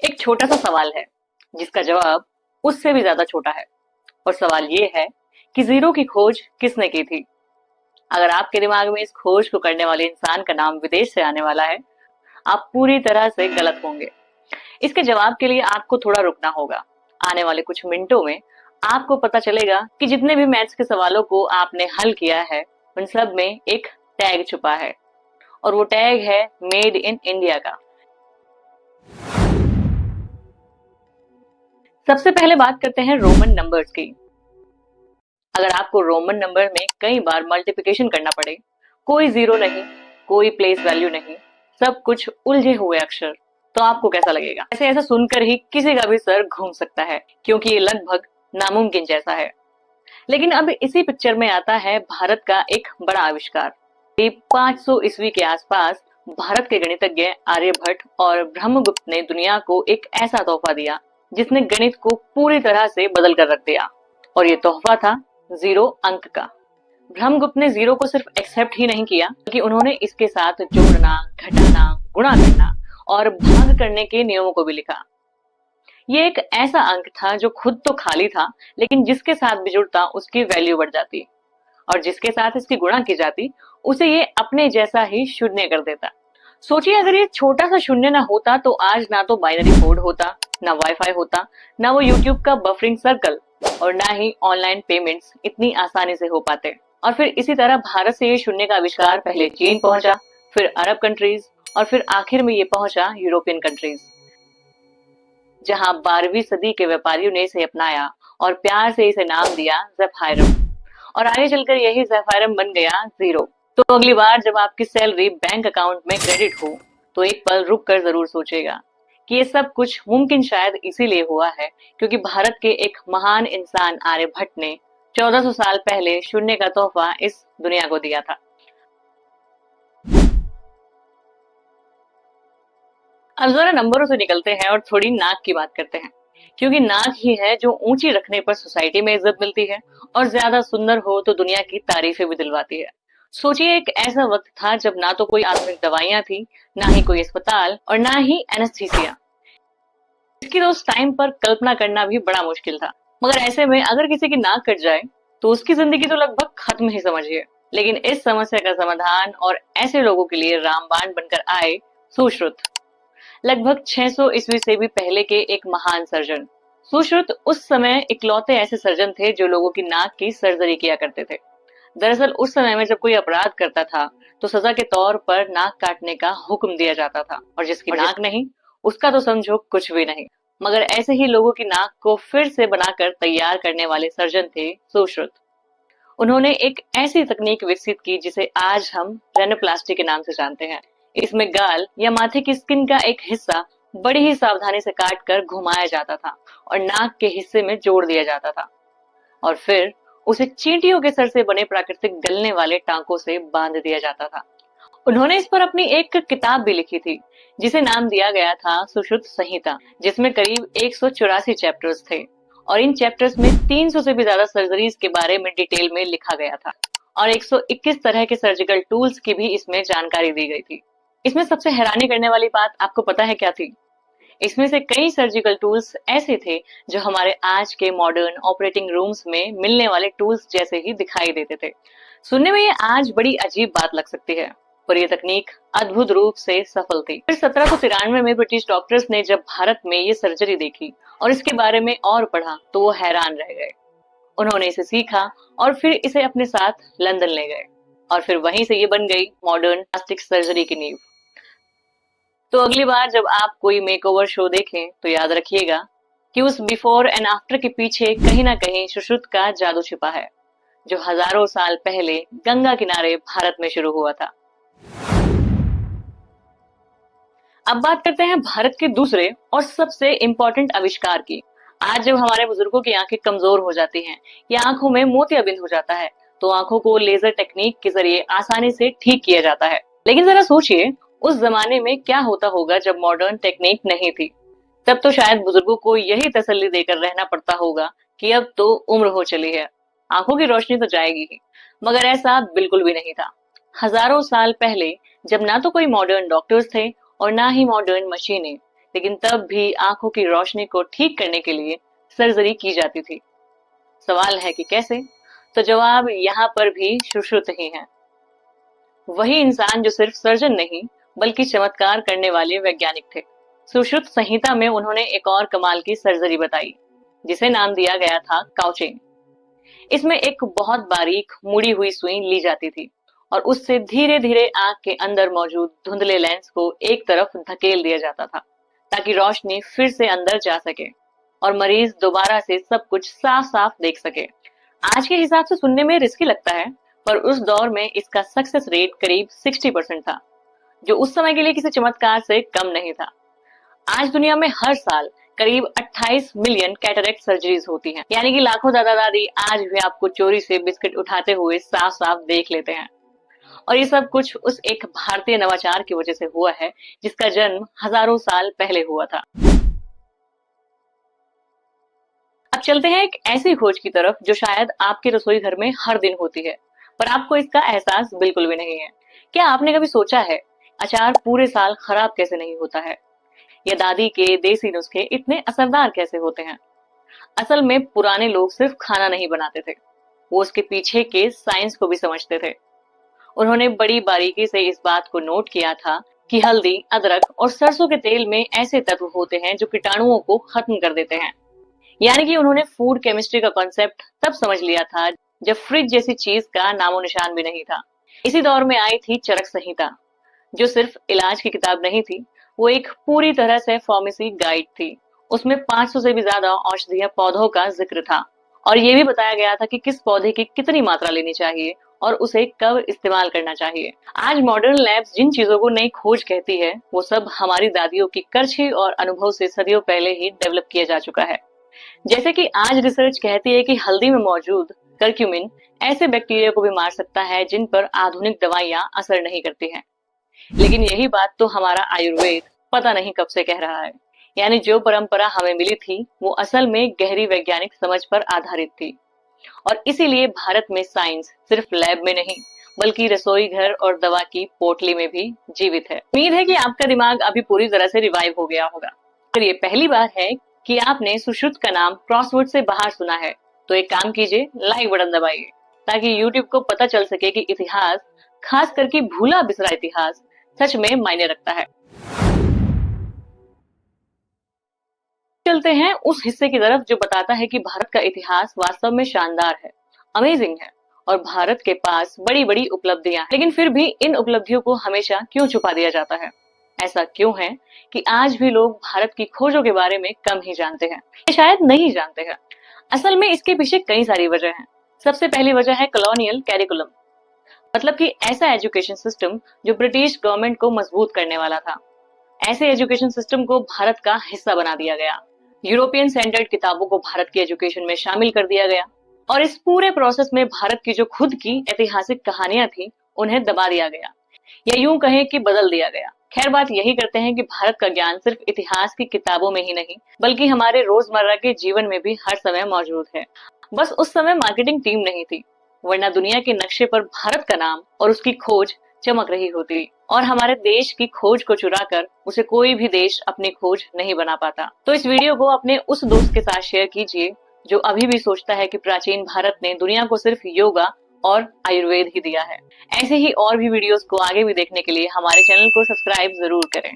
एक छोटा सा सवाल है जिसका जवाब उससे भी ज्यादा छोटा है। और सवाल ये है कि जीरो की खोज किसने की थी। अगर आपके दिमाग में इस खोज को करने वाले इंसान का नाम विदेश से आने वाला है, आप पूरी तरह से गलत होंगे। इसके जवाब के लिए आपको थोड़ा रुकना होगा। आने वाले कुछ मिनटों में आपको पता चलेगा कि जितने भी मैथ्स के सवालों को आपने हल किया है उन सब में एक टैग छुपा है, और वो टैग है मेड इन इंडिया का। सबसे पहले बात करते हैं रोमन नंबर्स की। अगर आपको रोमन नंबर में कई बार मल्टीप्लिकेशन करना पड़े, कोई जीरो नहीं, कोई प्लेस वैल्यू नहीं, सब कुछ उलझे हुए अक्षर, तो आपको कैसा लगेगा। ऐसा सुनकर ही किसी का भी सर घूम सकता है, क्योंकि ये लगभग नामुमकिन जैसा है। लेकिन अब इसी पिक्चर में आता है भारत का एक बड़ा आविष्कार। करीब 500 ईस्वी के आसपास भारत के गणितज्ञ आर्यभट्ट और ब्रह्मगुप्त ने दुनिया को एक ऐसा तोहफा दिया जिसने गणित को पूरी तरह से बदल कर रख दिया। और ये तोहफा था जीरो अंक का। ब्रह्मगुप्त ने जीरो को सिर्फ एक्सेप्ट ही नहीं किया, बल्कि उन्होंने इसके साथ जोड़ना, घटाना, गुणा करना और भाग करने के नियमों को भी लिखा। ये एक ऐसा अंक था जो खुद तो खाली था, लेकिन जिसके साथ भी जुड़ता उसकी वैल्यू बढ़ जाती, और जिसके साथ इसकी गुणा की जाती उसे ये अपने जैसा ही शून्य कर देता। सोचिए, अगर ये छोटा सा शून्य ना होता तो आज ना तो बाइनरी कोड होता, ना वाईफाई होता, ना वो यूट्यूब का बफरिंग सर्कल, और ना ही ऑनलाइन पेमेंट्स इतनी आसानी से हो पाते। और फिर इसी तरह भारत से ये शून्य का आविष्कार पहले चीन पहुंचा, फिर अरब कंट्रीज, और फिर आखिर में ये पहुंचा यूरोपियन कंट्रीज, जहां 12वीं सदी के व्यापारियों ने इसे अपनाया और प्यार से इसे नाम दिया ज़ेफायरम। और आगे चलकर यही ज़ेफायरम बन गया जीरो। तो अगली बार जब आपकी सैलरी बैंक अकाउंट में क्रेडिट हो, तो एक पल रुक कर जरूर सोचेगा कि ये सब कुछ मुमकिन शायद इसीलिए हुआ है क्योंकि भारत के एक महान इंसान आर्यभट्ट ने 1400 साल पहले शून्य का तोहफा इस दुनिया को दिया था। अब जरा नंबरों से निकलते हैं और थोड़ी नाक की बात करते हैं, क्योंकि नाक ही है जो ऊंची रखने पर सोसाइटी में इज्जत मिलती है, और ज्यादा सुंदर हो तो दुनिया की तारीफें भी दिलवाती है। सोचिए, एक ऐसा वक्त था जब ना तो कोई आधुनिक दवाइयां थी, ना ही कोई अस्पताल, और ना ही एनेस्थीसिया। इसकी तो उस टाइम पर कल्पना करना भी बड़ा मुश्किल था। मगर ऐसे में अगर किसी की नाक कट जाए तो उसकी जिंदगी तो लगभग खत्म ही समझिए। लेकिन इस समस्या का समाधान और ऐसे लोगों के लिए रामबाण बनकर आए सुश्रुत, लगभग 600 ईस्वी से भी पहले के एक महान सर्जन। सुश्रुत उस समय इकलौते ऐसे सर्जन थे जो लोगों की नाक की सर्जरी किया करते थे। दरअसल उस समय में जब कोई अपराध करता था तो सजा के तौर पर नाक काटने का हुक्म दिया जाता था, और जिसकी नाक नहीं उसका तो समझो कुछ भी नहीं। मगर ऐसे ही लोगों की नाक को फिर से बनाकर तैयार करने वाले सर्जन थे सुश्रुत। उन्होंने एक ऐसी तकनीक विकसित की जिसे आज हम रेनोप्लास्टी के नाम से जानते हैं। इसमें गाल या माथे की स्किन का एक हिस्सा बड़ी ही सावधानी से काट कर घुमाया जाता था और नाक के हिस्से में जोड़ दिया जाता था, और फिर उसे चींटियों के सर से बने प्राकृतिक गलने वाले टांकों से बांध दिया जाता था। उन्होंने इस पर अपनी एक किताब भी लिखी थी जिसे नाम दिया गया था सुश्रुत संहिता, जिसमें करीब 184 चैप्टर्स थे, और इन चैप्टर्स में 300 से भी ज्यादा सर्जरीज के बारे में डिटेल में लिखा गया था, और 121 तरह के सर्जिकल टूल्स की भी इसमें जानकारी दी गई थी। इसमें सबसे हैरानी करने वाली बात आपको पता है क्या थी? इसमें से कई सर्जिकल टूल्स ऐसे थे जो हमारे आज के मॉडर्न ऑपरेटिंग रूम्स में मिलने वाले टूल्स जैसे ही दिखाई देते थे। सुनने में ये आज बड़ी अजीब बात लग सकती है, पर यह तकनीक अद्भुत रूप से सफल थी। फिर 1793 में ब्रिटिश डॉक्टर्स ने जब भारत में ये सर्जरी देखी और इसके बारे में और पढ़ा तो वो हैरान रह गए। उन्होंने इसे सीखा और फिर इसे अपने साथ लंदन ले गए, और फिर वहीं से ये बन गई मॉडर्न प्लास्टिक सर्जरी की नींव। तो अगली बार जब आप कोई मेकओवर शो देखें तो याद रखिएगा कि उस बिफोर एंड आफ्टर के पीछे कहीं ना कहीं सुश्रुत का जादू छिपा है, जो हजारों साल पहले गंगा किनारे भारत में शुरू हुआ था। अब बात करते हैं भारत के दूसरे और सबसे इम्पोर्टेंट आविष्कार की। आज जब हमारे बुजुर्गों की आंखें कमजोर हो जाती हैं या आंखों में मोतियाबिंद हो जाता है तो आंखों को लेजर टेक्निक के जरिए आसानी से ठीक किया जाता है। लेकिन जरा सोचिए, उस जमाने में क्या होता होगा जब मॉडर्न टेक्निक नहीं थी। तब तो शायद बुजुर्गों को यही तसल्ली देकर रहना पड़ता होगा कि अब तो उम्र हो चली है, आंखों की रोशनी तो जाएगी ही। मगर ऐसा बिल्कुल भी नहीं था। हजारों साल पहले जब ना तो कोई मॉडर्न डॉक्टर्स थे और ना ही मॉडर्न मशीनें, लेकिन तब भी आंखों की रोशनी को ठीक करने के लिए सर्जरी की जाती थी। सवाल है कि कैसे? तो जवाब यहाँ पर भी सुश्रुत ही है। वही इंसान जो सिर्फ सर्जन नहीं बल्कि चमत्कार करने वाले वैज्ञानिक थे। सुश्रुत संहिता में उन्होंने एक और कमाल की सर्जरी बताई, जिसे नाम दिया गया था काउचेन। इसमें एक बहुत बारीक मुड़ी हुई सुई ली जाती थी और उससे धीरे धीरे आंख के अंदर मौजूद धुंधले लेंस को एक तरफ धकेल दिया जाता था, ताकि रोशनी फिर से अंदर जा सके और मरीज दोबारा से सब कुछ साफ साफ देख सके। आज के हिसाब से सुनने में रिस्की लगता है, पर उस दौर में इसका सक्सेस रेट करीब 60% था, जो उस समय के लिए किसी चमत्कार से कम नहीं था। आज दुनिया में हर साल करीब 28 मिलियन कैटरेक्ट सर्जरीज होती हैं, यानी कि लाखों दादा दादी आज भी आपको चोरी से बिस्किट उठाते हुए साफ साफ देख लेते हैं। और ये सब कुछ उस एक भारतीय नवाचार की वजह से हुआ है, जिसका जन्म हजारों साल पहले हुआ था। अब चलते हैं एक ऐसी खोज की तरफ जो शायद आपके रसोई घर में हर दिन होती है, पर आपको इसका एहसास बिल्कुल भी नहीं है। क्या आपने कभी सोचा है अचार पूरे साल खराब कैसे नहीं होता है, या दादी के देसी नुस्खे इतने असरदार कैसे होते हैं? असल में पुराने लोग सिर्फ खाना नहीं बनाते थे, वो उसके पीछे के साइंस को भी समझते थे। उन्होंने बड़ी बारीकी से इस बात को नोट किया था कि हल्दी, अदरक और सरसों के तेल में ऐसे तत्व होते हैं जो कीटाणुओं को खत्म कर देते हैं। यानी कि उन्होंने फूड केमिस्ट्री का कॉन्सेप्ट तब समझ लिया था जब फ्रिज जैसी चीज का नामो निशान भी नहीं था। इसी दौर में आई थी चरक संहिता, जो सिर्फ इलाज की किताब नहीं थी, वो एक पूरी तरह से फार्मेसी गाइड थी। उसमें 500 से भी ज्यादा औषधीय पौधों का जिक्र था और ये भी बताया गया था कि किस पौधे की कितनी मात्रा लेनी चाहिए और उसे कब इस्तेमाल करना चाहिए। आज मॉडर्न लैब्स जिन चीजों को नई खोज कहती है, वो सब हमारी दादियों की करछी और अनुभव से सदियों पहले ही डेवलप किया जा चुका है। जैसे कि आज रिसर्च कहती है कि हल्दी में मौजूद करक्यूमिन ऐसे बैक्टीरिया को भी मार सकता है जिन पर आधुनिक दवाइयां असर नहीं करती हैं। लेकिन यही बात तो हमारा आयुर्वेद पता नहीं कब से कह रहा है। यानी जो परंपरा हमें मिली थी वो असल में गहरी वैज्ञानिक समझ पर आधारित थी, और इसीलिए भारत में साइंस सिर्फ लैब में नहीं बल्कि रसोई घर और दवा की पोटली में भी जीवित है। उम्मीद है कि आपका दिमाग अभी पूरी तरह से रिवाइव हो गया होगा। अगर ये पहली बार है कि आपने सुश्रुत का नाम क्रॉसवर्ड से बाहर सुना है, तो एक काम कीजिए, लाइक बटन दबाइए, ताकि यूट्यूब को पता चल सके कि इतिहास, खास करके भूला बिसरा इतिहास, सच में मायने रखता है। चलते हैं उस हिस्से की तरफ जो बताता है कि भारत का इतिहास वास्तव में शानदार है, अमेजिंग है, और भारत के पास बड़ी बड़ी उपलब्धियां हैं। लेकिन फिर भी इन उपलब्धियों को हमेशा क्यों छुपा दिया जाता है? ऐसा क्यों है कि आज भी लोग भारत की खोजों के बारे में कम ही जानते हैं, शायद नहीं जानते हैं? असल में इसके पीछे कई सारी वजह हैं। सबसे पहली वजह है कॉलोनियल कैरिकुलम, मतलब कि ऐसा एजुकेशन सिस्टम जो ब्रिटिश गवर्नमेंट को मजबूत करने वाला था। ऐसे एजुकेशन सिस्टम को भारत का हिस्सा बना दिया गया। यूरोपियन सेंटर्ड किताबों को भारत की एजुकेशन में शामिल कर दिया गया, और इस पूरे प्रोसेस में भारत की जो खुद की ऐतिहासिक कहानियां थी उन्हें दबा दिया गया, या यूं कहें कि बदल दिया गया। खैर, बात यही करते हैं कि भारत का ज्ञान सिर्फ इतिहास की किताबों में ही नहीं बल्कि हमारे रोजमर्रा के जीवन में भी हर समय मौजूद है। बस उस समय मार्केटिंग टीम नहीं थी, वरना दुनिया के नक्शे पर भारत का नाम और उसकी खोज चमक रही होती, और हमारे देश की खोज को चुराकर उसे कोई भी देश अपनी खोज नहीं बना पाता। तो इस वीडियो को अपने उस दोस्त के साथ शेयर कीजिए जो अभी भी सोचता है कि प्राचीन भारत ने दुनिया को सिर्फ योगा और आयुर्वेद ही दिया है। ऐसे ही और भी वीडियोस को आगे भी देखने के लिए हमारे चैनल को सब्सक्राइब जरूर करें।